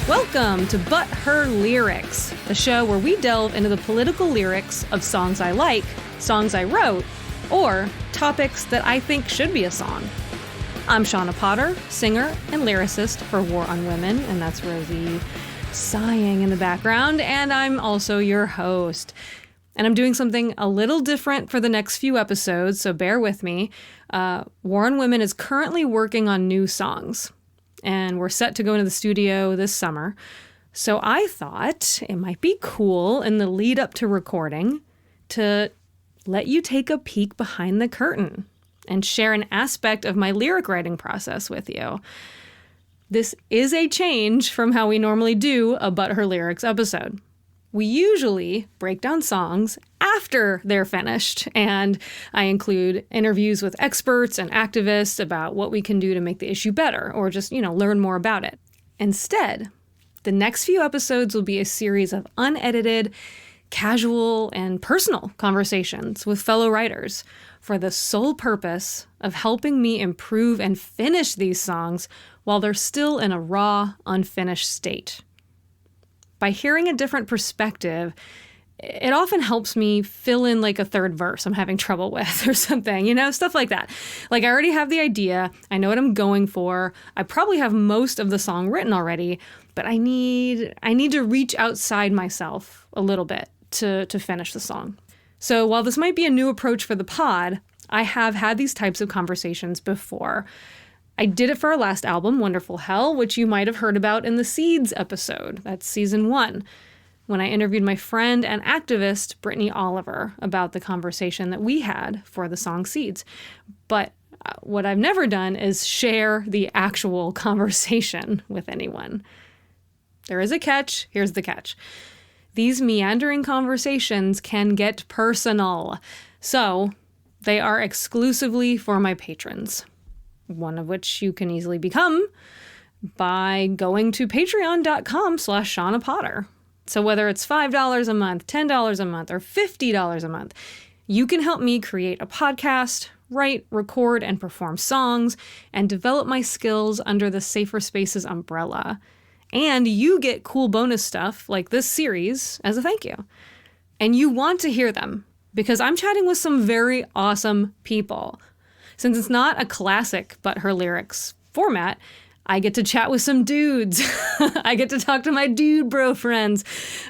Welcome to But Her Lyrics, the show where we delve into the political lyrics of songs I like, songs I wrote, or topics that I think should be a song. I'm Shauna Potter, singer and lyricist for War on Women, and that's Rosie sighing in the background, and I'm also your host. And I'm doing something a little different for the next few episodes, so bear with me. War on Women is currently working on new songs, and we're set to go into the studio this summer. So I thought it might be cool in the lead up to recording to let you take a peek behind the curtain and share an aspect of my lyric writing process with you. This is a change from how we normally do a But Her Lyrics episode. We usually break down songs after they're finished, and I include interviews with experts and activists about what we can do to make the issue better, or just, learn more about it. Instead, the next few episodes will be a series of unedited, casual, and personal conversations with fellow writers for the sole purpose of helping me improve and finish these songs while they're still in a raw, unfinished state. By hearing a different perspective, it often helps me fill in like a third verse I'm having trouble with or something, stuff like that. Like I already have the idea, I know what I'm going for, I probably have most of the song written already, but I need to reach outside myself a little bit to finish the song. So while this might be a new approach for the pod, I have had these types of conversations before. I did it for our last album, Wonderful Hell, which you might have heard about in the Seeds episode. That's season 1, when I interviewed my friend and activist, Brittany Oliver, about the conversation that we had for the song Seeds. But what I've never done is share the actual conversation with anyone. There is a catch. Here's the catch. These meandering conversations can get personal. So they are exclusively for my patrons, one of which you can easily become by going to patreon.com/Shauna Potter. So whether it's $5 a month, $10 a month, or $50 a month, you can help me create a podcast, write, record, and perform songs, and develop my skills under the Safer Spaces umbrella. And you get cool bonus stuff like this series as a thank you. And you want to hear them because I'm chatting with some very awesome people. Since it's not a classic But Her Lyrics format, I get to chat with some dudes. I get to talk to my dude bro friends,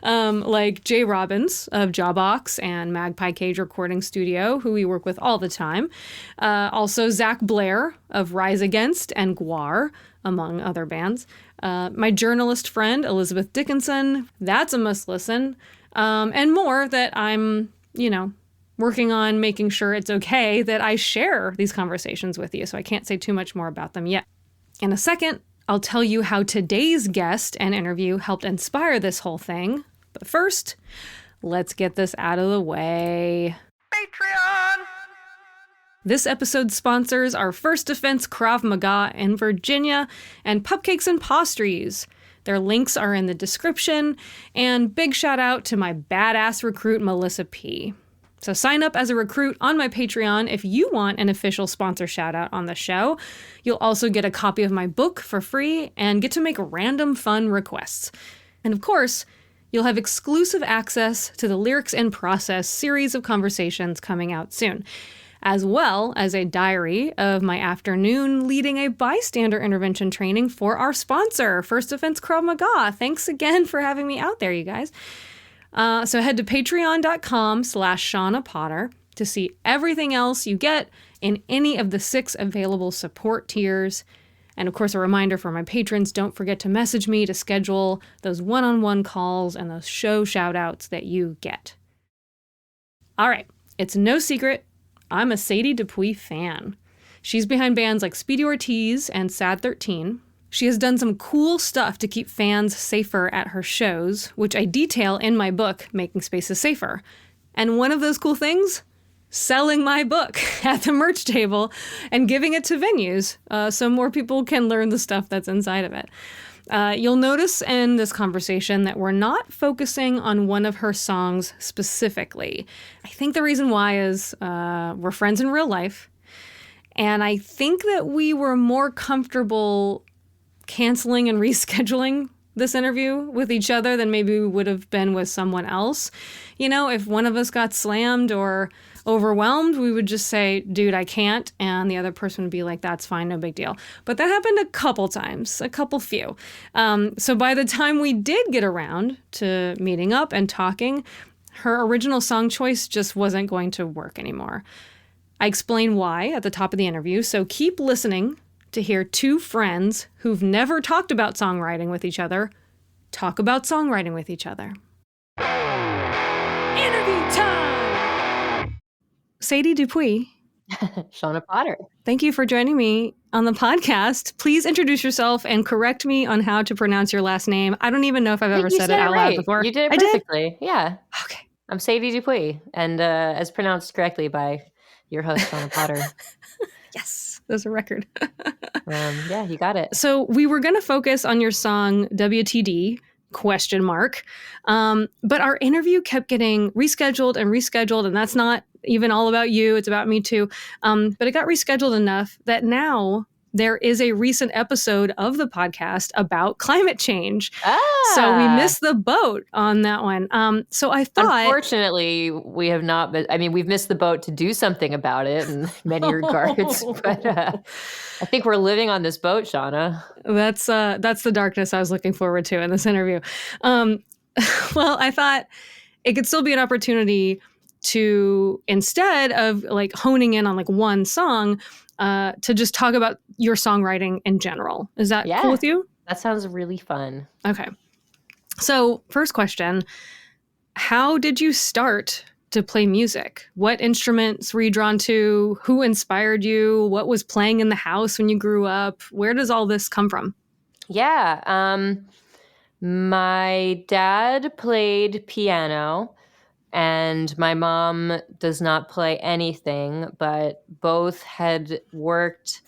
like Jay Robbins of Jawbox and Magpie Cage Recording Studio, who we work with all the time. Also Zach Blair of Rise Against and Guar, among other bands. My journalist friend, Elizabeth Dickinson, that's a must listen. And more that I'm, working on making sure it's okay that I share these conversations with you, so I can't say too much more about them yet. In a second, I'll tell you how today's guest and interview helped inspire this whole thing. But first, let's get this out of the way. Patreon! This episode's sponsors are First Defense Krav Maga in Virginia and Pupcakes and Pastries. Their links are in the description, and big shout out to my badass recruit, Melissa P. So sign up as a recruit on my Patreon if you want an official sponsor shout out on the show. You'll also get a copy of my book for free and get to make random fun requests. And of course, you'll have exclusive access to the Lyrics in Process series of conversations coming out soon, as well as a diary of my afternoon leading a bystander intervention training for our sponsor, First Defense Krav Maga. Thanks again for having me out there, you guys. So head to patreon.com/Shauna Potter to see everything else you get in any of the 6 available support tiers. And of course, a reminder for my patrons, don't forget to message me to schedule those one-on-one calls and those show shout-outs that you get. All right, it's no secret, I'm a Sadie Dupuis fan. She's behind bands like Speedy Ortiz and Sad13. She has done some cool stuff to keep fans safer at her shows, which I detail in my book, Making Spaces Safer. And one of those cool things? Selling my book at the merch table and giving it to venues so more people can learn the stuff that's inside of it. You'll notice in this conversation that we're not focusing on one of her songs specifically. I think the reason why is we're friends in real life, and I think that we were more comfortable canceling and rescheduling this interview with each other than maybe we would have been with someone else. You know, if one of us got slammed or overwhelmed, we would just say, dude, I can't. And the other person would be like, that's fine, no big deal. But that happened a couple times, few. So by the time we did get around to meeting up and talking, her original song choice just wasn't going to work anymore. I explain why at the top of the interview, so keep listening to hear two friends who've never talked about songwriting with each other talk about songwriting with each other. Interview time! Sadie Dupuis. Shauna Potter. Thank you for joining me on the podcast. Please introduce yourself and correct me on how to pronounce your last name. I don't even know if I've ever said it out loud before. You did it perfectly. Yeah. Okay. I'm Sadie Dupuis, and as pronounced correctly by your host, Shauna Potter. Yes, there's a record. Yeah, you got it. So we were going to focus on your song WTD ? But our interview kept getting rescheduled, and that's not even all about you. It's about me too. But it got rescheduled enough that now there is a recent episode of the podcast about climate change. So we missed the boat on that one. So I thought... Unfortunately, we have not been... I mean, we've missed the boat to do something about it in many regards. But I think we're living on this boat, Shauna. That's the darkness I was looking forward to in this interview. Well, I thought it could still be an opportunity to, instead of like honing in on like one song, to just talk about your songwriting in general. Is that cool with you? That sounds really fun. Okay. So first question, how did you start to play music? What instruments were you drawn to? Who inspired you? What was playing in the house when you grew up? Where does all this come from? Yeah. My dad played piano. And my mom does not play anything, but both had worked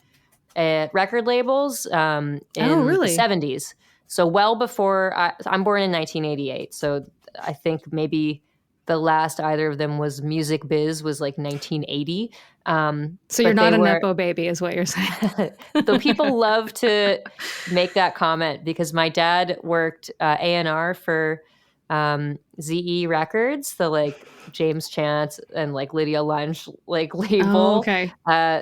at record labels in the 70s. So well before, I'm born in 1988. So I think maybe the last either of them was Music Biz was like 1980. So you're not a Nepo baby is what you're saying. Though people love to make that comment because my dad worked A&R for ZE Records, the like James Chance and like Lydia Lunch like label. Oh, okay.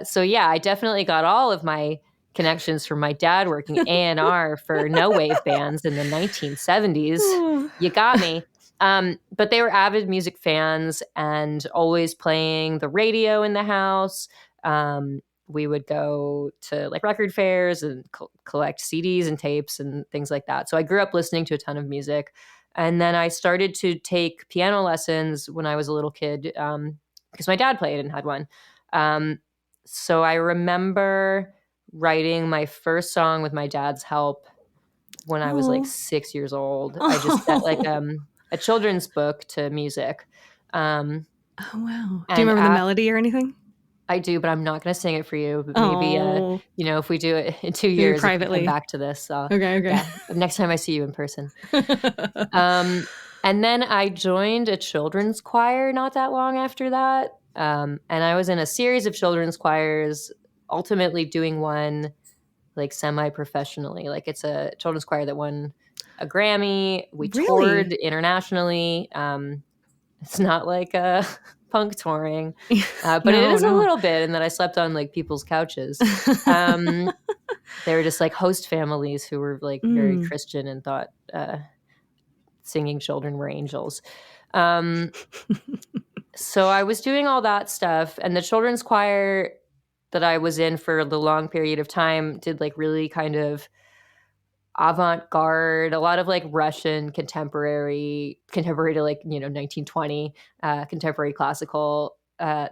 So yeah, I definitely got all of my connections from my dad working A&R for no wave bands in the 1970s. You got me. But they were avid music fans and always playing the radio in the house. We would go to like record fairs and collect CDs and tapes and things like that. So I grew up listening to a ton of music. And then I started to take piano lessons when I was a little kid because my dad played and had one. So I remember writing my first song with my dad's help when I was like 6 years old. I just set like a children's book to music. Oh, wow. Do you remember the melody or anything? I do, but I'm not going to sing it for you. But maybe, if we do it in 2 years, privately. Come back to this. Okay. Yeah, next time I see you in person. And then I joined a children's choir not that long after that. And I was in a series of children's choirs, ultimately doing one like semi-professionally. Like it's a children's choir that won a Grammy. We toured internationally. It's not like a punk touring, but it is a little bit, and that I slept on like people's couches. They were just like host families who were like very Christian and thought singing children were angels. So I was doing all that stuff, and the children's choir that I was in for the long period of time did like really kind of avant-garde, a lot of like Russian contemporary to like, 1920, contemporary classical.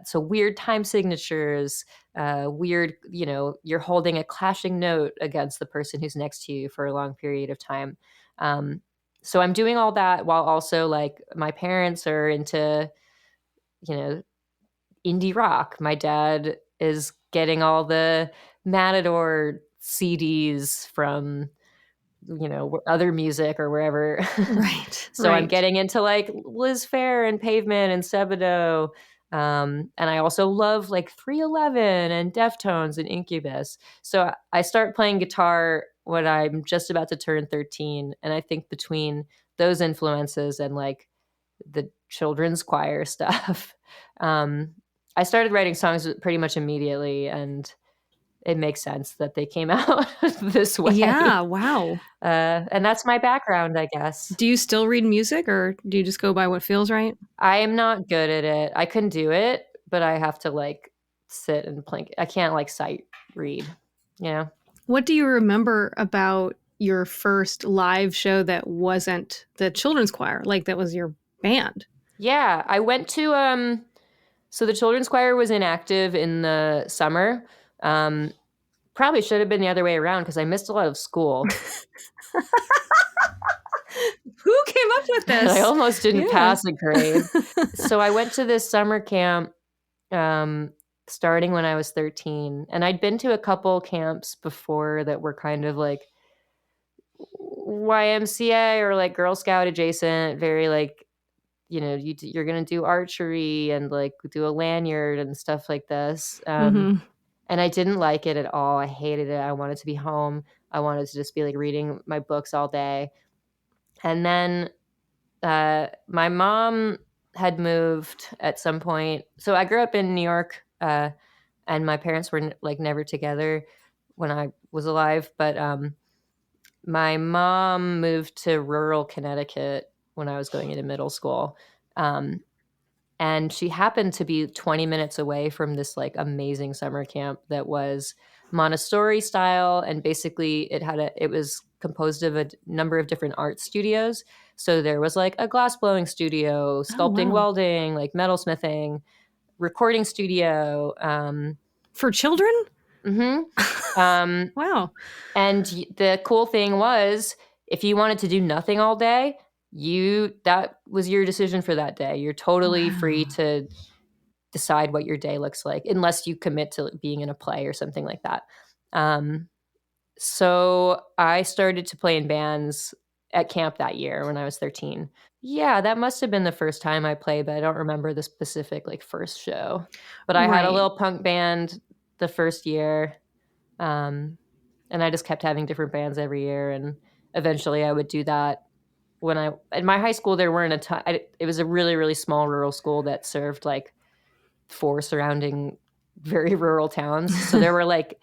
So weird time signatures, weird, you're holding a clashing note against the person who's next to you for a long period of time. So I'm doing all that while also like my parents are into, indie rock. My dad is getting all the Matador CDs from other music or wherever. Right. So I'm getting into like Liz Phair and Pavement and Sebadoh. And I also love like 311 and Deftones and Incubus. So I start playing guitar when I'm just about to turn 13. And I think between those influences and like the children's choir stuff, I started writing songs pretty much immediately. And it makes sense that they came out this way. Yeah, wow. And that's my background, I guess. Do you still read music or do you just go by what feels right? I am not good at it. I can do it, but I have to like sit and plink. I can't like sight read, you know? What do you remember about your first live show that wasn't the children's choir, like that was your band? Yeah, I went to so the children's choir was inactive in the summer. Probably should have been the other way around because I missed a lot of school. Who came up with this? I almost didn't pass a grade. So I went to this summer camp starting when I was 13. And I'd been to a couple camps before that were kind of like YMCA or like Girl Scout adjacent, very like, you know, you're going to do archery and like do a lanyard and stuff like this. And I didn't like it at all. I hated it. I wanted to be home. I wanted to just be like reading my books all day. And then my mom had moved at some point. So I grew up in New York, and my parents were like never together when I was alive. But my mom moved to rural Connecticut when I was going into middle school. And she happened to be 20 minutes away from this like amazing summer camp that was Montessori style. And basically it was composed of a number of different art studios. So there was like a glass blowing studio, sculpting, welding, like metalsmithing, recording studio. For children? Mm-hmm. Wow. And the cool thing was, if you wanted to do nothing all day, that was your decision for that day. You're totally free to decide what your day looks like, unless you commit to being in a play or something like that. So I started to play in bands at camp that year when I was 13. Yeah, that must have been the first time I played, but I don't remember the specific like first show. But I had a little punk band the first year. And I just kept having different bands every year. And eventually I would do that. In my high school, there weren't a ton. It was a really, really small rural school that served like 4 surrounding very rural towns. So there were like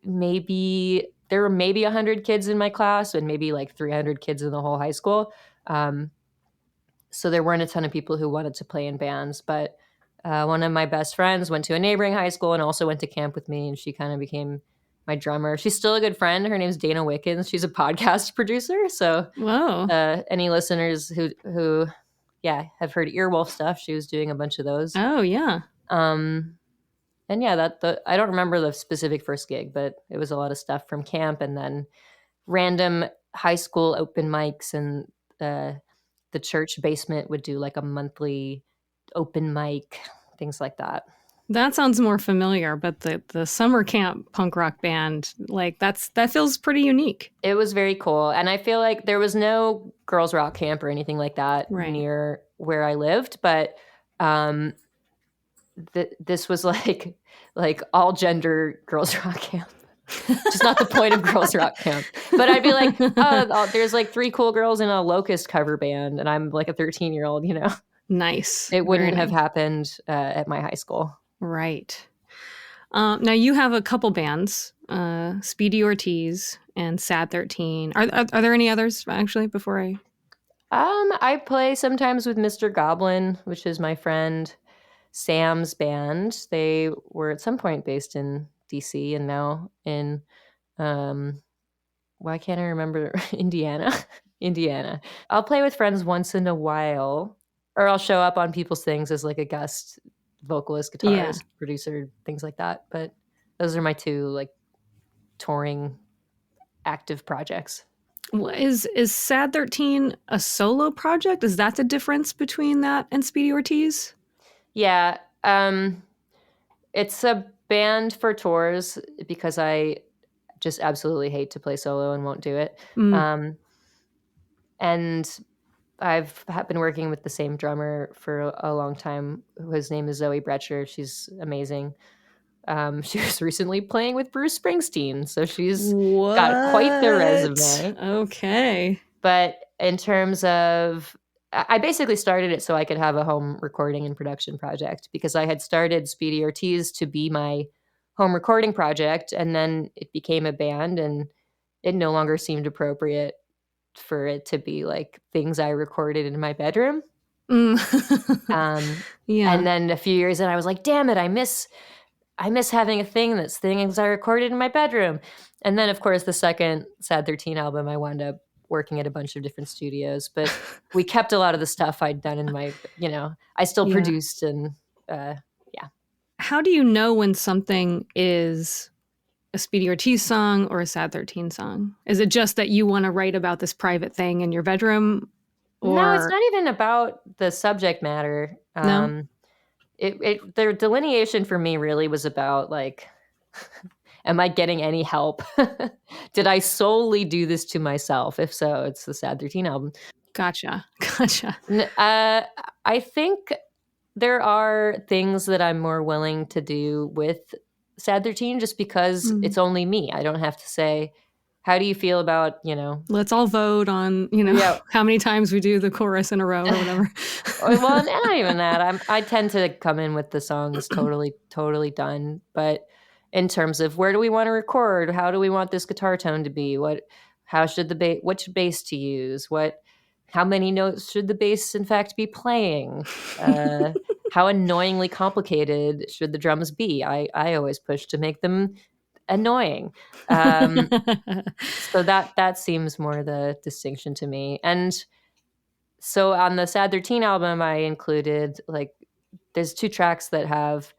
maybe 100 kids in my class and maybe like 300 kids in the whole high school. So there weren't a ton of people who wanted to play in bands. But one of my best friends went to a neighboring high school and also went to camp with me, and she kind of became my drummer. She's still a good friend. Her name's Dana Wickens. She's a podcast producer. So any listeners who have heard Earwolf stuff, she was doing a bunch of those. Oh, yeah. And yeah, I don't remember the specific first gig, but it was a lot of stuff from camp and then random high school open mics, and the church basement would do like a monthly open mic, things like that. That sounds more familiar, but the summer camp punk rock band, like that feels pretty unique. It was very cool. And I feel like there was no girls rock camp or anything like that near where I lived, but this was like all gender girls rock camp. Just not the point of girls rock camp. But I'd be like, oh, there's like 3 cool girls in a Locust cover band, and I'm like a 13-year-old, you know? Nice. It wouldn't have happened at my high school. Right. Now you have a couple bands, Speedy Ortiz and Sad13. Are there any others actually before I? I play sometimes with Mr. Goblin, which is my friend Sam's band. They were at some point based in DC and now in why can't I remember? Indiana. I'll play with friends once in a while, or I'll show up on people's things as like a guest vocalist, guitarist, producer, things like that. But those are my 2 like touring active projects. Is Sad13 a solo project? Is that the difference between that and Speedy Ortiz? Yeah. It's a band for tours because I just absolutely hate to play solo and won't do it. And I've been working with the same drummer for a long time. His name is Zoe Brecher. She's amazing. She was recently playing with Bruce Springsteen, so she's got quite the What? resume. Okay. But in terms of, I basically started it so I could have a home recording and production project, because I had started Speedy Ortiz to be my home recording project, and then it became a band, and it no longer seemed appropriate for it to be like things I recorded in my bedroom. Yeah. And then a few years in, I was like, damn it, I miss having a thing that's things I recorded in my bedroom. And then, of course, the second Sad13 album, I wound up working at a bunch of different studios, but we kept a lot of the stuff I'd done in my, I still produced and, How do you know when something is a Speedy Ortiz song or a Sad13 song? Is it just that you want to write about this private thing in your bedroom? Or... No, it's not even about the subject matter. No? The delineation for me really was about like, am I getting any help? Did I solely do this to myself? If so, it's the Sad13 album. Gotcha. I think there are things that I'm more willing to do with Sad13 just because it's only me. I don't have to say, how do you feel about, let's all vote on, how many times we do the chorus in a row or whatever. Well, not even that. I tend to come in with the songs totally done. But in terms of where do we want to record? How do we want this guitar tone to be? How should which bass to use? How many notes should the bass in fact be playing? How annoyingly complicated should the drums be? I always push to make them annoying. So that seems more the distinction to me. And so on the Sad13 album, I included there's 2 tracks that have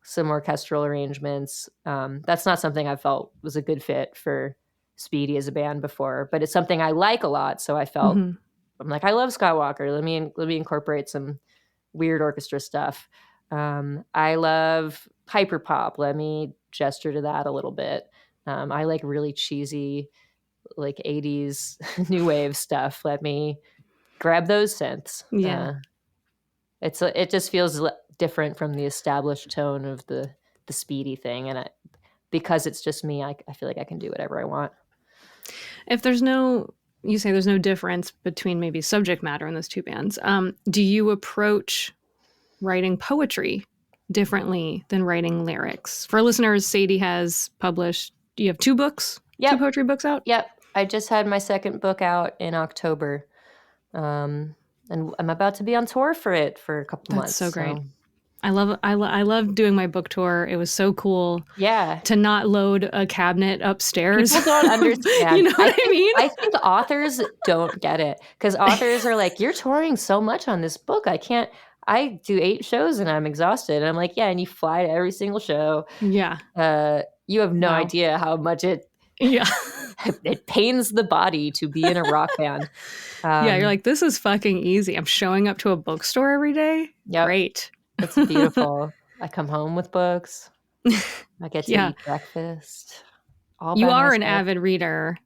some orchestral arrangements. That's not something I felt was a good fit for Speedy as a band before, but it's something I like a lot. So I felt I'm like, I love Scott Walker. Let me incorporate some weird orchestra stuff. I love hyperpop. Let me gesture to that a little bit. I like really cheesy, 80s new wave stuff. Let me grab those synths. Yeah. It just feels different from the established tone of the Speedy thing. And because it's just me, I feel like I can do whatever I want. If you say there's no difference between maybe subject matter in those 2 bands, do you approach writing poetry differently than writing lyrics? For listeners, Sadie has published, do you have 2 books? Yep. 2 poetry books out? Yep. I just had my second book out in October. And I'm about to be on tour for it for a couple months. That's so great. I love doing my book tour. It was so cool. Yeah. To not load a cabinet upstairs. People don't understand. You know what I mean? I think authors don't get it, because authors are like, you're touring so much on this book. I do 8 shows and I'm exhausted. And I'm like, yeah, and you fly to every single show. Yeah. You have no idea how much it pains the body to be in a rock band. Yeah, you're like, this is fucking easy. I'm showing up to a bookstore every day. Yep. Great. It's beautiful. I come home with books. I get to eat breakfast. You are an avid reader,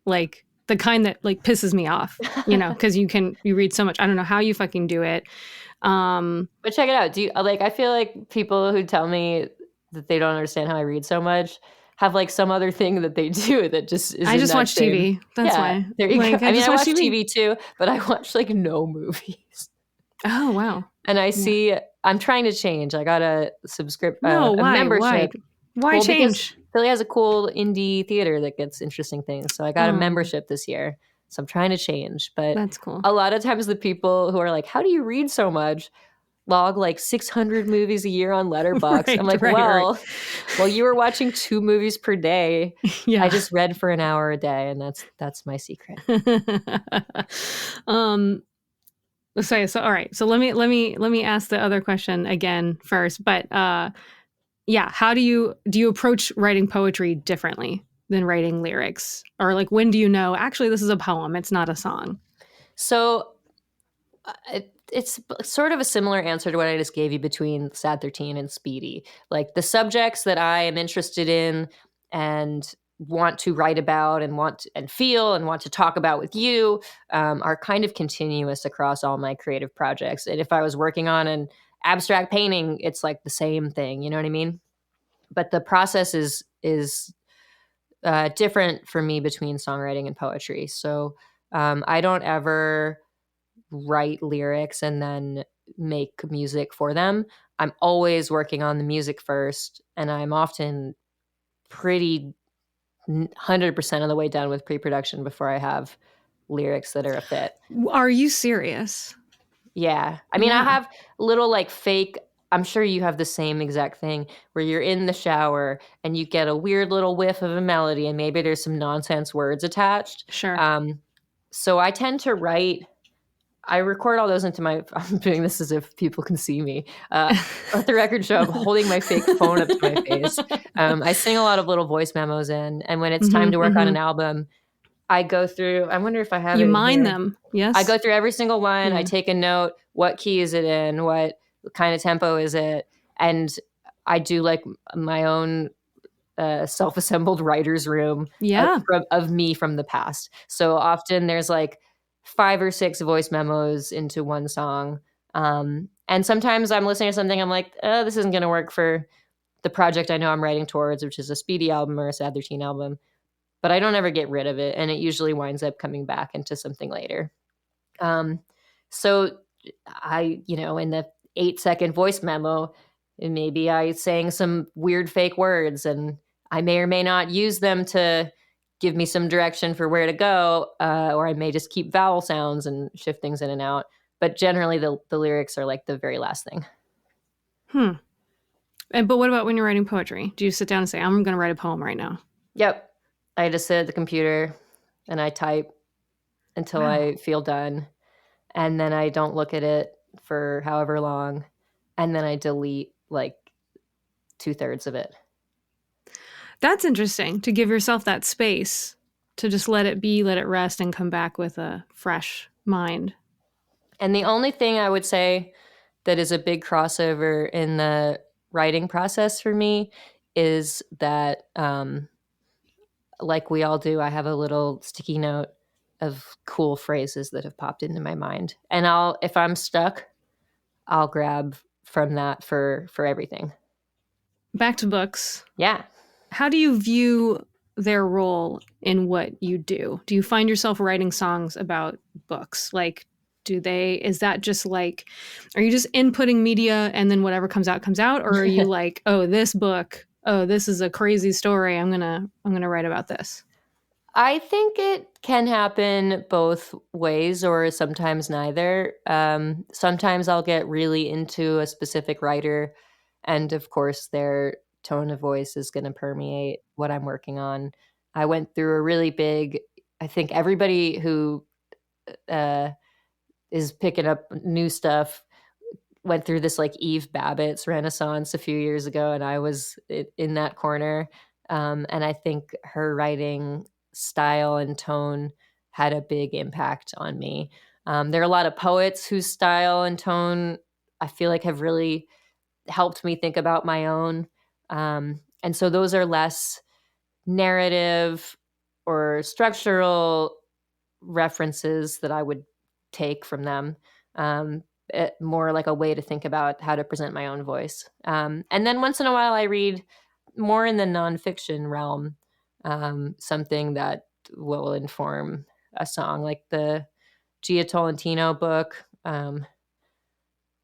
like the kind that pisses me off, because you read so much. I don't know how you fucking do it. But check it out. Do you I feel like people who tell me that they don't understand how I read so much have some other thing that they do that just isn't. I just watch TV. That's why. There you go. I mean, I watch TV too, but I watch no movies. Oh, wow. And I see, I'm trying to change. I got a membership. Why change? Philly has a cool indie theater that gets interesting things. So I got a membership this year. So I'm trying to change. But that's cool. A lot of times the people who are like, how do you read so much? Log 600 movies a year on Letterboxd. Right, I'm like, well, you were watching 2 movies per day. Yeah. I just read for an hour a day, and that's my secret. So all right. So let me ask the other question again first. But how do you approach writing poetry differently than writing lyrics? Or when do you know actually this is a poem, it's not a song? So it's sort of a similar answer to what I just gave you between Sad13 and Speedy. The subjects that I am interested in and want to write about and feel and want to talk about with you are kind of continuous across all my creative projects. And if I was working on an abstract painting, it's like the same thing, you know what I mean? But the process is different for me between songwriting and poetry. So I don't ever write lyrics and then make music for them. I'm always working on the music first, and I'm often pretty 100% of the way done with pre-production before I have lyrics that are a fit. Are you serious? Yeah. I mean, I have little like fake, I'm sure you have the same exact thing where you're in the shower and you get a weird little whiff of a melody and maybe there's some nonsense words attached. Sure. So I tend to write, I record all those into my, I'm doing this as if people can see me. At the record show, I'm holding my fake phone up to my face. I sing a lot of little voice memos in, and when it's time to work on an album, I go through, I wonder if I have it. You mine them, yes? I go through every single line. I take a note. What key is it in? What kind of tempo is it? And I do like my own self-assembled writer's room of me from the past. So often there's like 5 or 6 voice memos into one song. And sometimes I'm listening to something, I'm like, this isn't going to work for the project I know I'm writing towards, which is a Speedy album or a Sad13 album. But I don't ever get rid of it, and it usually winds up coming back into something later. So I, in the 8-second voice memo, maybe I sang some weird fake words, and I may or may not use them to give me some direction for where to go, or I may just keep vowel sounds and shift things in and out. But generally, the lyrics are like the very last thing. But what about when you're writing poetry? Do you sit down and say, I'm going to write a poem right now? Yep. I just sit at the computer and I type until I feel done. And then I don't look at it for however long. And then I delete like 2/3 of it. That's interesting, to give yourself that space to just let it be, let it rest, and come back with a fresh mind. And the only thing I would say that is a big crossover in the writing process for me is that, like we all do, I have a little sticky note of cool phrases that have popped into my mind. And if I'm stuck, I'll grab from that for everything. Back to books. Yeah. How do you view their role in what you do? Do you find yourself writing songs about books? Like, is that just like, are you just inputting media and then whatever comes out? Or are you like, this book, this is a crazy story, I'm gonna write about this? I think it can happen both ways, or sometimes neither. Sometimes I'll get really into a specific writer, and of course their tone of voice is going to permeate what I'm working on. I went through a really big, I think everybody who is picking up new stuff went through this like Eve Babitz renaissance a few years ago, and I was in that corner. And I think her writing style and tone had a big impact on me. There are a lot of poets whose style and tone I feel like have really helped me think about my own. And so those are less narrative or structural references that I would take from them. More like a way to think about how to present my own voice. And then once in a while I read more in the nonfiction realm, something that will inform a song, like the Tolentino book.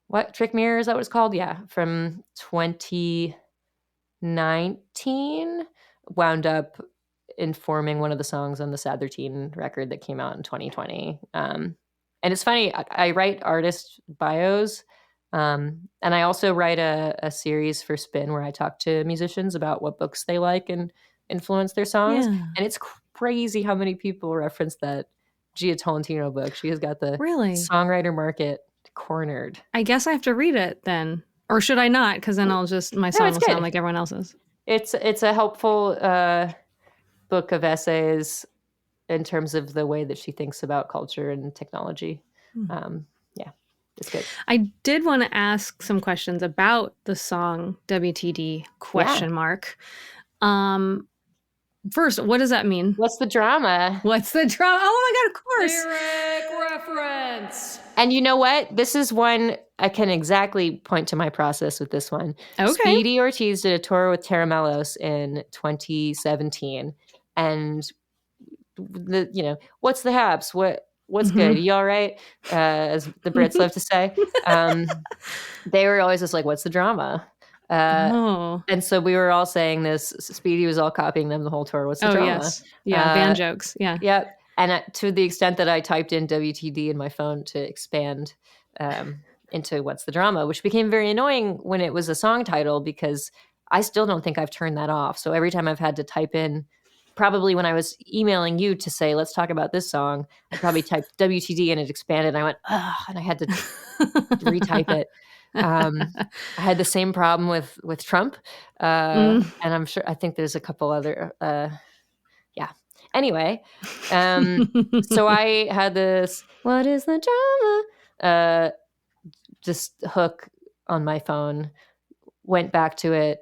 What, Trick Mirror, is that what it's called? Yeah, from 2019, wound up informing one of the songs on the Sad13 record that came out in 2020. And it's funny, I write artist bios, and I also write a series for Spin where I talk to musicians about what books they like and influence their songs. Yeah. And it's crazy how many people reference that Gia Tolentino book. She has got the songwriter market cornered. I guess I have to read it then. Or should I not? Because then my song will sound like everyone else's. It's a helpful book of essays in terms of the way that she thinks about culture and technology. Yeah, it's good. I did want to ask some questions about the song WTD ? First, what does that mean? What's the drama? What's the drama? Oh my God, of course. Lyric reference. And you know what? This is one I can exactly point to my process with this one. Okay. Speedy Ortiz did a tour with Taramelos in 2017. And what's the haps? What's good? You all right? As the Brits love to say. They were always just like, what's the drama? And so we were all saying this. Speedy was all copying them the whole tour. What's the drama? Yes. Yeah, band jokes. Yeah. Yep. And to the extent that I typed in WTD in my phone to expand into what's the drama, which became very annoying when it was a song title, because I still don't think I've turned that off. So every time I've had to type in, probably when I was emailing you to say, let's talk about this song, I probably typed WTD and it expanded. And I went, ugh, and I had to retype it. I had the same problem with Trump. And I think there's a couple other, Anyway, so I had this, what is the drama? Just hook on my phone, went back to it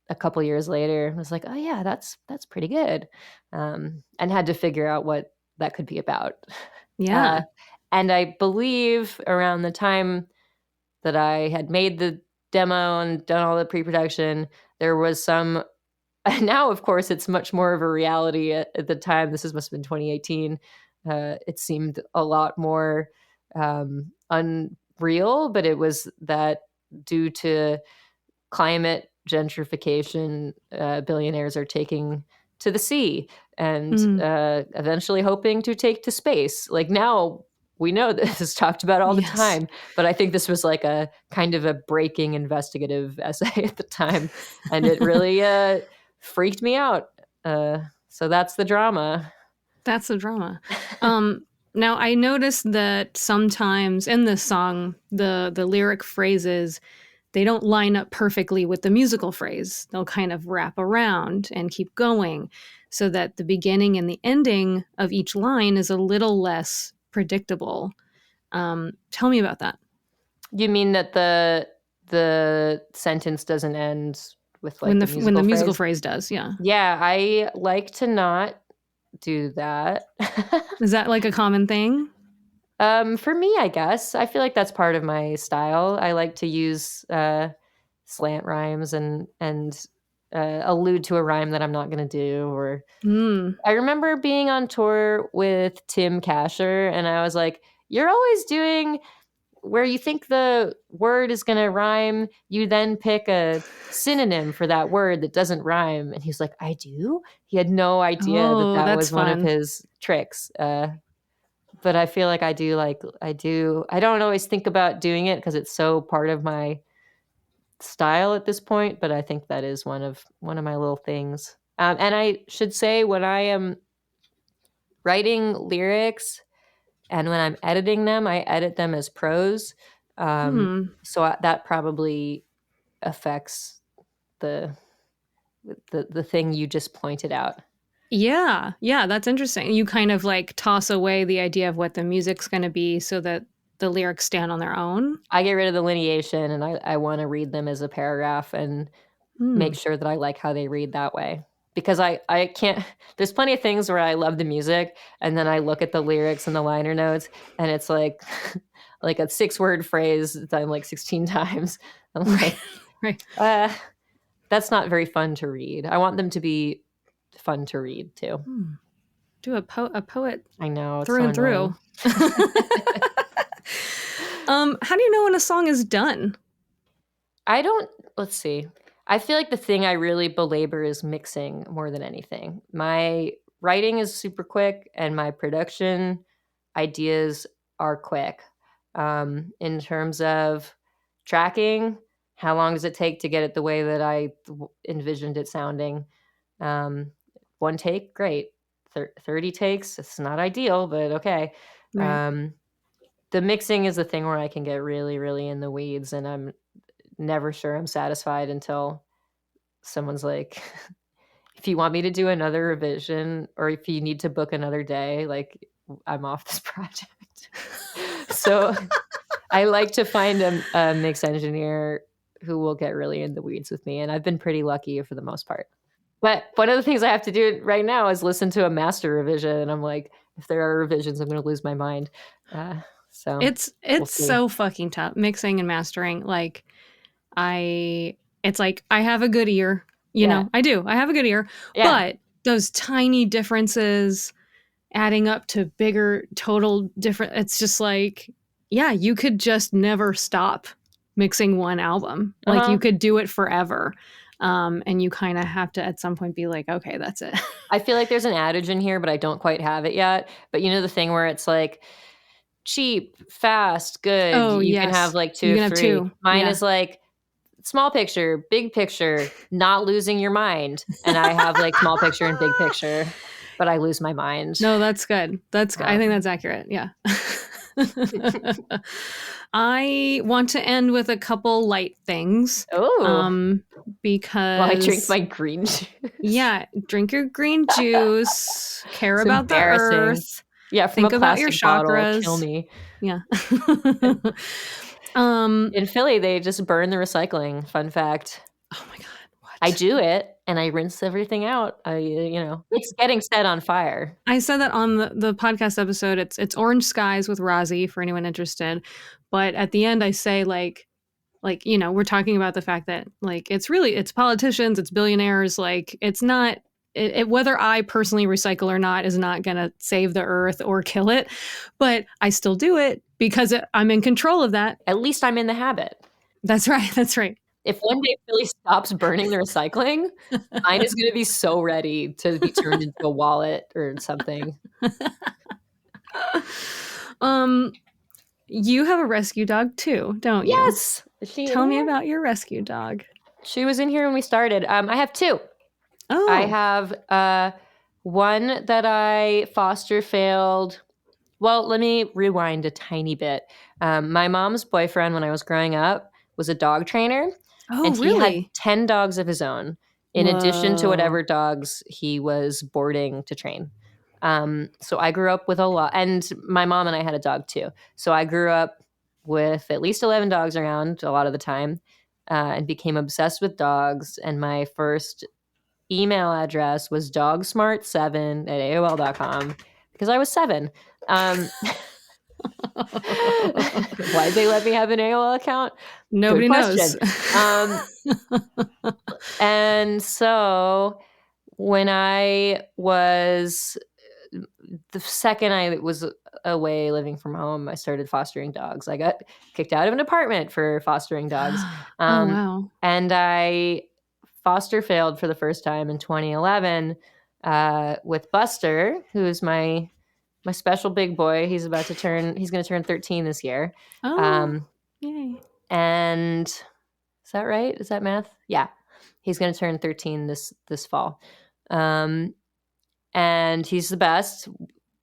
a couple years later, was like, oh yeah, that's pretty good. And had to figure out what that could be about. Yeah. And I believe around the time that I had made the demo and done all the pre-production, there was some. Now, of course, it's much more of a reality. At the time, must have been 2018. It seemed a lot more unreal, but it was that due to climate gentrification, billionaires are taking to the sea and eventually hoping to take to space. Like now, we know this is talked about all the time, but I think this was like a kind of a breaking investigative essay at the time, and it really freaked me out. So that's the drama. That's the drama. Now I noticed that sometimes in this song, the lyric phrases, they don't line up perfectly with the musical phrase. They'll kind of wrap around and keep going so that the beginning and the ending of each line is a little less predictable. Tell me about that. You mean that the sentence doesn't end with like when the musical phrase does? Yeah. Yeah, I like to not do that. Is that like a common thing? For me, I guess. I feel like that's part of my style. I like to use slant rhymes and allude to a rhyme that I'm not going to do. Or I remember being on tour with Tim Kasher, and I was like, "You're always doing where you think the word is going to rhyme, you then pick a synonym for that word that doesn't rhyme." And he's like, "I do?" He had no idea that was fun. One of his tricks. But I feel like I do. I don't always think about doing it because it's so part of my style at this point. But I think that is one of my little things. And I should say, when I am writing lyrics and when I'm editing them, I edit them as prose. So that probably affects the thing you just pointed out. Yeah, that's interesting. You kind of like toss away the idea of what the music's going to be so that the lyrics stand on their own. I get rid of the lineation, and I want to read them as a paragraph and make sure that I like how they read that way. Because I can't, there's plenty of things where I love the music and then I look at the lyrics and the liner notes and it's like a 6-word phrase done like 16 times. I'm like, right. That's not very fun to read. I want them to be fun to read too. Do a poet. I know, through and through. How do you know when a song is done? Let's see. I feel like the thing I really belabor is mixing more than anything. My writing is super quick and my production ideas are quick. In terms of tracking, how long does it take to get it the way that I envisioned it sounding? 1 take, great. 30 takes, it's not ideal, but okay. Right. The mixing is the thing where I can get really, really in the weeds, and I'm never sure I'm satisfied until someone's like, if you want me to do another revision or if you need to book another day, like, I'm off this project. So I like to find a mix engineer who will get really in the weeds with me, and I've been pretty lucky for the most part. But one of the things I have to do right now is listen to a master revision. And I'm like, if there are revisions, I'm going to lose my mind. So It's we'll see. so fucking tough mixing and mastering. Like it's like I have a good ear, you know. I do. I have a good ear, but those tiny differences adding up to bigger total different. It's just like, yeah, you could just never stop mixing one album. Like you could do it forever. And you kind of have to at some point be like, okay, that's it. I feel like there's an adage in here, but I don't quite have it yet. But you know the thing where it's like cheap, fast, good. Oh, you yes. can have like You two can or have three. two. Mine Yeah. is like small picture, big picture, not losing your mind. And I have like small picture and big picture, but I lose my mind. No, that's good. That's good. I think that's accurate. Yeah. I want to end with a couple light things. Oh. Because While I drink my green juice. Yeah, drink your green juice. Care It's about the earth. Yeah, from think a about your plastic bottle, chakras. kill me. Yeah. In Philly, they just burn the recycling. Fun fact. Oh my God. What? I do it and I rinse everything out. It's getting set on fire. I said that on the podcast episode. It's Orange Skies with Rozzy for anyone interested. But at the end, I say like, we're talking about the fact that like, it's politicians, it's billionaires. Like it's not, whether I personally recycle or not is not going to save the earth or kill it. But I still do it because I'm in control of that. At least I'm in the habit. That's right. That's right. If one day Philly stops burning the recycling, mine is going to be so ready to be turned into a wallet or something. You have a rescue dog too, don't you? Yes. Tell me about your rescue dog. She was in here when we started. I have two. Oh. I have one that I foster failed. Well, let me rewind a tiny bit. My mom's boyfriend when I was growing up was a dog trainer. Oh, and he really? had 10 dogs of his own in addition to whatever dogs he was boarding to train. So I grew up with a lot. And my mom and I had a dog too. So I grew up with at least 11 dogs around a lot of the time and became obsessed with dogs. And my first email address was dogsmart7@aol.com because I was 7. Why'd they let me have an AOL account? Nobody knows. And so when I was the second I was away living from home, I started fostering dogs. I got kicked out of an apartment for fostering dogs. Oh, wow. And I foster failed for the first time in 2011 with Buster, who's my special big boy. He's going to turn 13 this year. Oh, yay. And is that right? Is that math? Yeah. He's going to turn 13 this fall. And he's the best.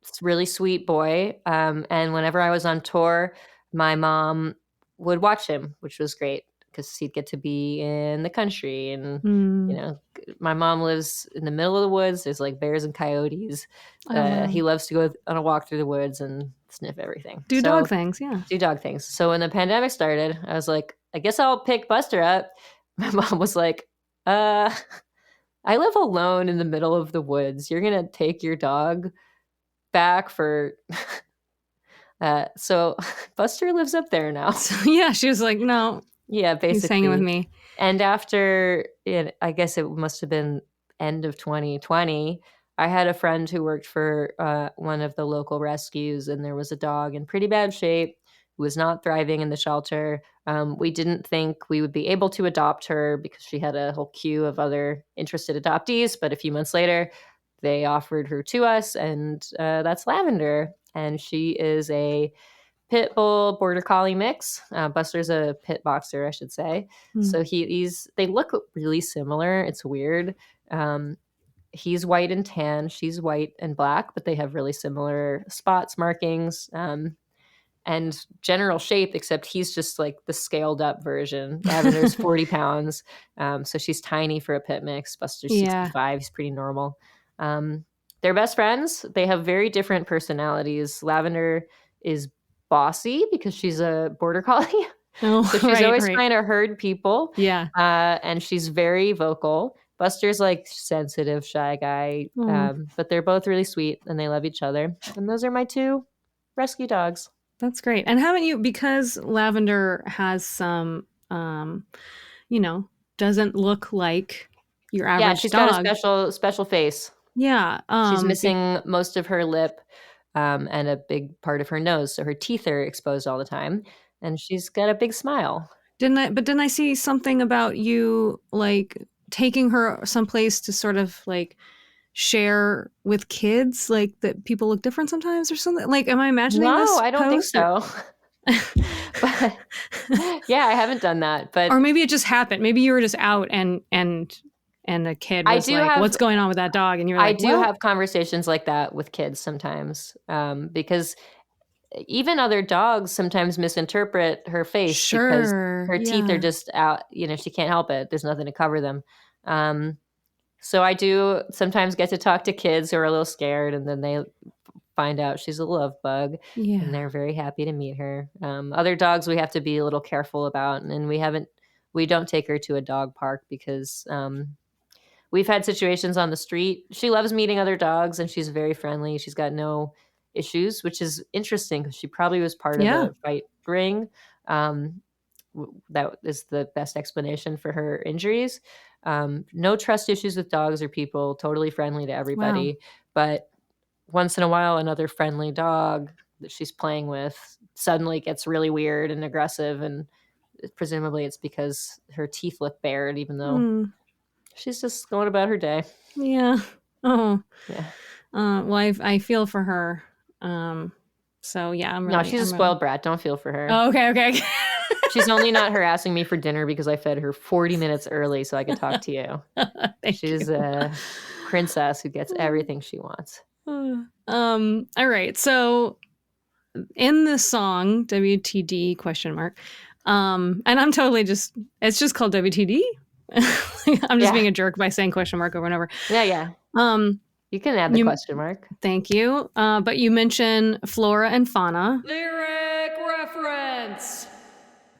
It's a really sweet boy. And whenever I was on tour, my mom would watch him, which was great because he'd get to be in the country. And, my mom lives in the middle of the woods. There's like bears and coyotes. He loves to go on a walk through the woods and sniff everything. Do dog things, yeah. Do dog things. So when the pandemic started, I was like, I guess I'll pick Buster up. My mom was like, I live alone in the middle of the woods. You're going to take your dog back for... So Buster lives up there now. So, yeah, she was like, no. Yeah, basically. He's hanging with me. And after, I guess it must have been end of 2020, I had a friend who worked for one of the local rescues, and there was a dog in pretty bad shape who was not thriving in the shelter. We didn't think we would be able to adopt her because she had a whole queue of other interested adoptees. But a few months later, they offered her to us, and that's Lavender. And she is a pit bull border collie mix. Buster's a pit boxer, I should say. So they look really similar. It's weird. He's white and tan. She's white and black, but they have really similar spots, markings, and general shape, except he's just like the scaled up version. Lavender's 40 pounds. So she's tiny for a pit mix. Buster's 65. He's pretty normal. They're best friends. They have very different personalities. Lavender is bossy because she's a border collie. So she's always trying to herd people. Yeah. And she's very vocal. Buster's like sensitive, shy guy, but they're both really sweet and they love each other. And those are my 2 rescue dogs. That's great. And haven't you, because Lavender has some, doesn't look like your average Yeah, she's dog. got a special face. Yeah. She's missing most of her lip and a big part of her nose. So her teeth are exposed all the time. And she's got a big smile. Didn't I see something about you like taking her someplace to sort of like share with kids, like that people look different sometimes or something? Like, am I imagining this? No, I don't think so. But yeah, I haven't done that. But or maybe it just happened. Maybe you were just out and the kid was like, "What's going on with that dog?" And you're like, I do have conversations like that with kids sometimes, because even other dogs sometimes misinterpret her face because her teeth are just out. She can't help it. There's nothing to cover them. So I do sometimes get to talk to kids who are a little scared, and then they find out she's a love bug, and they're very happy to meet her. Other dogs we have to be a little careful about, and we don't take her to a dog park because we've had situations on the street. She loves meeting other dogs, and she's very friendly. She's got no issues, which is interesting because she probably was part of a fight ring. That is the best explanation for her injuries. No trust issues with dogs or people, totally friendly to everybody. Wow. But once in a while, another friendly dog that she's playing with suddenly gets really weird and aggressive, and presumably it's because her teeth look bared, even though she's just going about her day. Yeah. Oh. Yeah. Well, I feel for her. So yeah, I'm really... No, she's a spoiled brat. Don't feel for her. Oh, okay. She's only not harassing me for dinner because I fed her 40 minutes early so I could talk to you. She's a princess who gets everything she wants. All right. So in this song, WTD ? And I'm totally it's just called WTD. I'm just being a jerk by saying question mark over and over. Yeah. You can add the question mark. Thank you. But you mention flora and fauna. Lyric reference.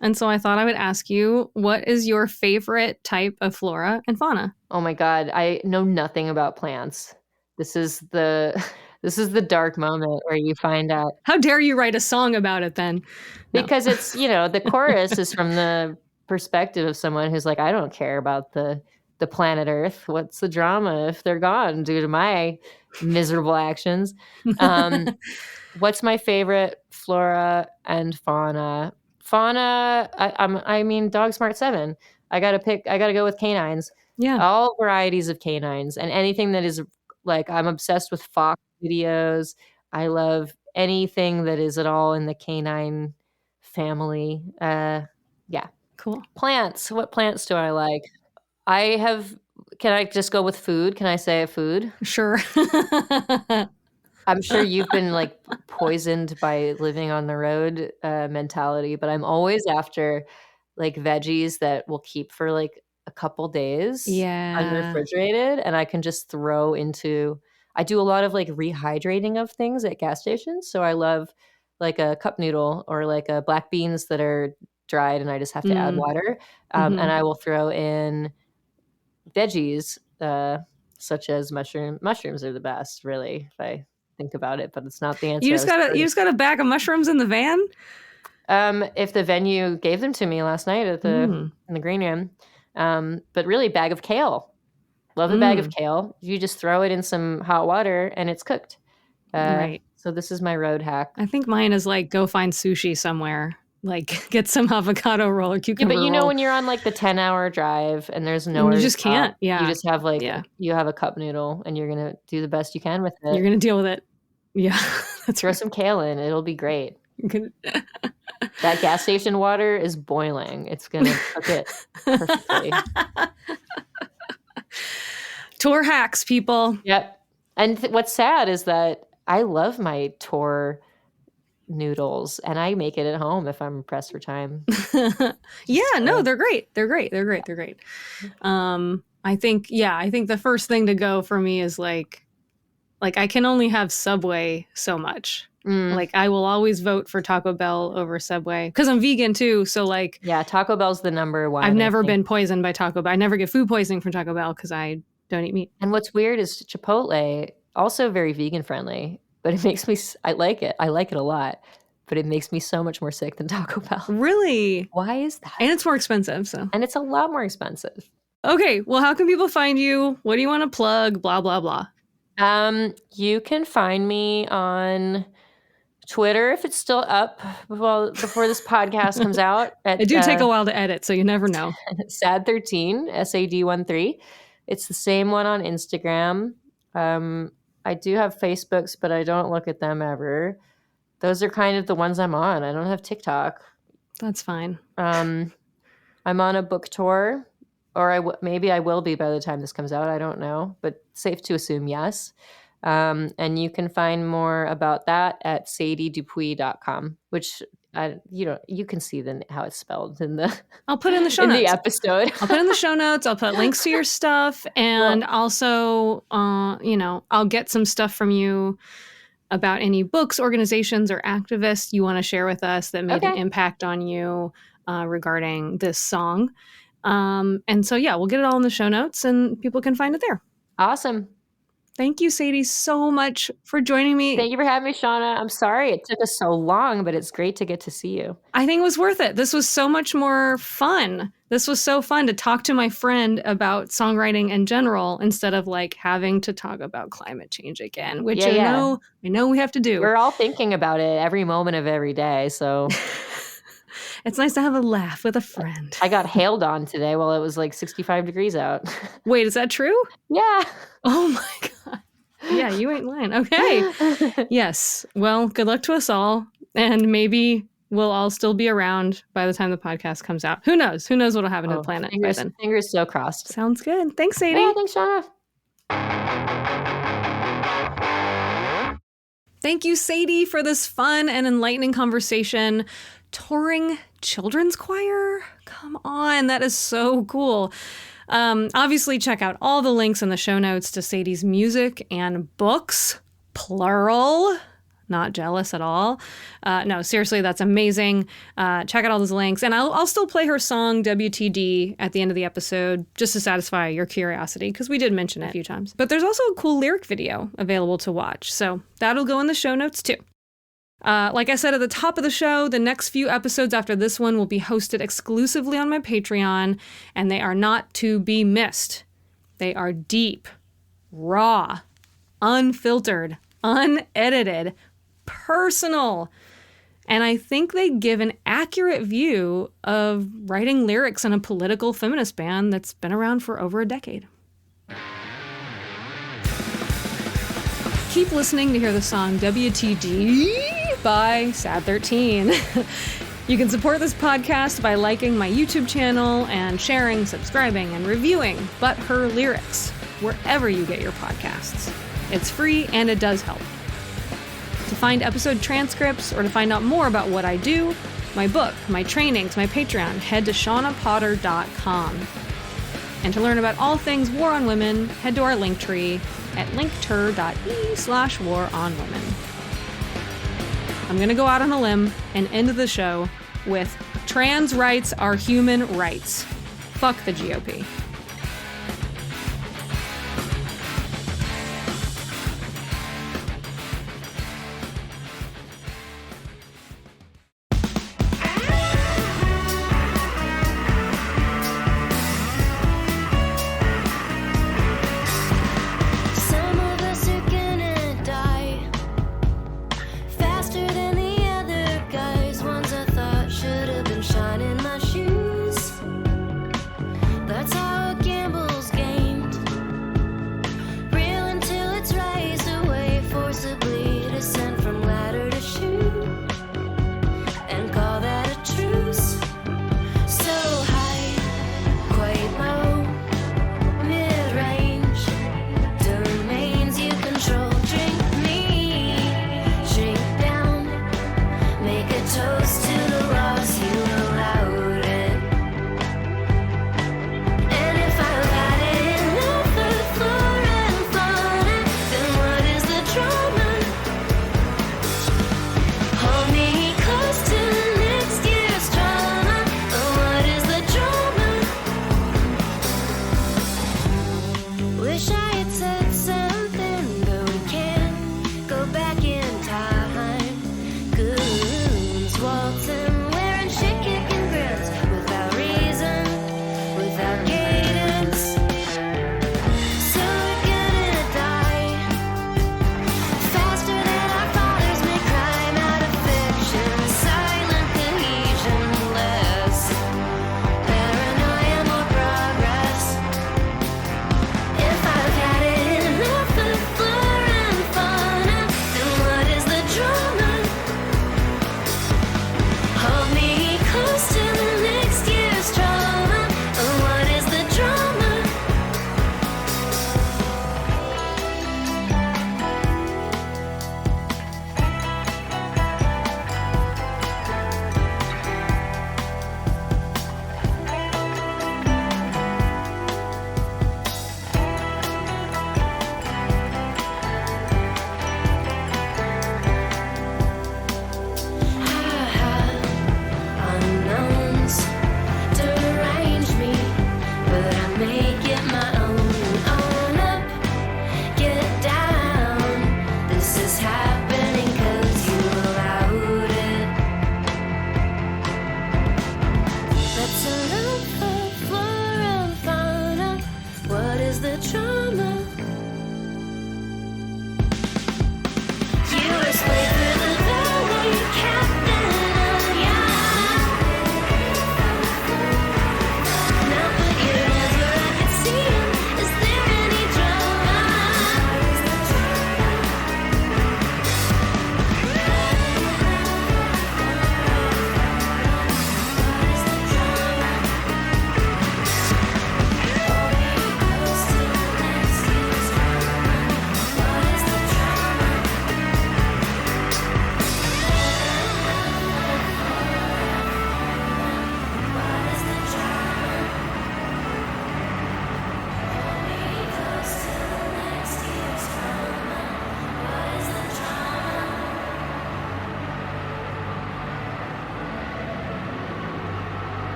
And so I thought I would ask you, what is your favorite type of flora and fauna? Oh my God, I know nothing about plants. This is the dark moment where you find out. How dare you write a song about it then? Because it's, the chorus is from the perspective of someone who's like, I don't care about the planet Earth. What's the drama if they're gone due to my miserable actions? What's my favorite flora and fauna? Fauna, I mean, Dog Smart 7. I gotta go with canines. Yeah. All varieties of canines, and anything that is like, I'm obsessed with fox videos. I love anything that is at all in the canine family. Yeah. Cool. Plants. What plants do I like? Can I just go with food? Can I say a food? Sure. I'm sure you've been like poisoned by living on the road mentality, but I'm always after like veggies that will keep for like a couple days unrefrigerated, and I can just throw into. I do a lot of like rehydrating of things at gas stations, so I love like a cup noodle or like a black beans that are dried, and I just have to add water, and I will throw in veggies such as mushrooms. Mushrooms are the best, really, if I think about it, but it's not the answer. You just got a bag of mushrooms in the van? If the venue gave them to me last night at in the green room. But really, bag of kale. Love a bag of kale. You just throw it in some hot water and it's cooked. Right. So this is my road hack. I think mine is like go find sushi somewhere. Like get some avocado roll or cucumber roll. Yeah, but when you're on like the 10-hour drive and there's nowhere, you just can't. Yeah. You just have you have a cup noodle and you're gonna do the best you can with it. You're gonna deal with it. Yeah. Throw some kale in. It'll be great. That gas station water is boiling. It's gonna cook it perfectly. Tour hacks, people. Yep. And what's sad is that I love my tour noodles and I make it at home if I'm pressed for time. No, they're great. They're great. I think the first thing to go for me is like Like, I can only have Subway so much. Mm. Like, I will always vote for Taco Bell over Subway because I'm vegan too. So, like, Yeah, Taco Bell's the number one. I've never been poisoned by Taco Bell. I never get food poisoning from Taco Bell because I don't eat meat. And what's weird is Chipotle, also very vegan friendly, but it makes me, I like it. I like it a lot, but it makes me so much more sick than Taco Bell. Really? Why is that? And it's more expensive, so. And it's a lot more expensive. Okay, well, how can people find you? What do you want to plug? Blah, blah, blah. You can find me on Twitter if it's still up before this podcast comes out. It do take a while to edit, so you never know. Sad13, SAD13. It's the same one on Instagram. I do have Facebooks, but I don't look at them ever. Those are kind of the ones I'm on. I don't have TikTok. That's fine. I'm on a book tour, or maybe I will be by the time this comes out. I don't know, but safe to assume yes. And you can find more about that at sadiedupuis.com, which you can see how it's spelled in the. I'll put in the show notes. The episode. I'll put in the show notes. I'll put links to your stuff, and also, I'll get some stuff from you about any books, organizations, or activists you want to share with us that made an impact on you regarding this song. And so, we'll get it all in the show notes, and people can find it there. Awesome. Thank you, Sadie, so much for joining me. Thank you for having me, Shauna. I'm sorry it took us so long, but it's great to get to see you. I think it was worth it. This was so much more fun. This was so fun to talk to my friend about songwriting in general instead of like having to talk about climate change again, which I know we have to do. We're all thinking about it every moment of every day, so... It's nice to have a laugh with a friend. I got hailed on today while it was like 65 degrees out. Wait, is that true? Yeah. Oh my God. Yeah, you ain't lying. Okay. Yes. Well, good luck to us all. And maybe we'll all still be around by the time the podcast comes out. Who knows? Who knows what'll happen to the planet by then? Fingers so crossed. Sounds good. Thanks, Sadie. Yeah, thanks, Shauna. Thank you, Sadie, for this fun and enlightening conversation. Touring children's choir? Come on, that is so cool. Obviously, check out all the links in the show notes to Sadie's music and books, plural. Not jealous at all. No, seriously, that's amazing. Check out all those links. And I'll still play her song, WTD, at the end of the episode, just to satisfy your curiosity, because we did mention it a few times. But there's also a cool lyric video available to watch, so that'll go in the show notes too. Like I said at the top of the show, the next few episodes after this one will be hosted exclusively on my Patreon, and they are not to be missed. They are deep, raw, unfiltered, unedited, personal, and I think they give an accurate view of writing lyrics in a political feminist band that's been around for over a decade. Keep listening to hear the song WTD by Sad13. You can support this podcast by liking my YouTube channel and sharing, subscribing, and reviewing But Her Lyrics wherever you get your podcasts. It's free and it does help. To find episode transcripts or to find out more about what I do, my book, my trainings, my Patreon, head to shaunapotter.com. And to learn about all things War on Women, head to our Linktree at linktree.ee/waronwomen. I'm going to go out on a limb and end the show with trans rights are human rights. Fuck the GOP.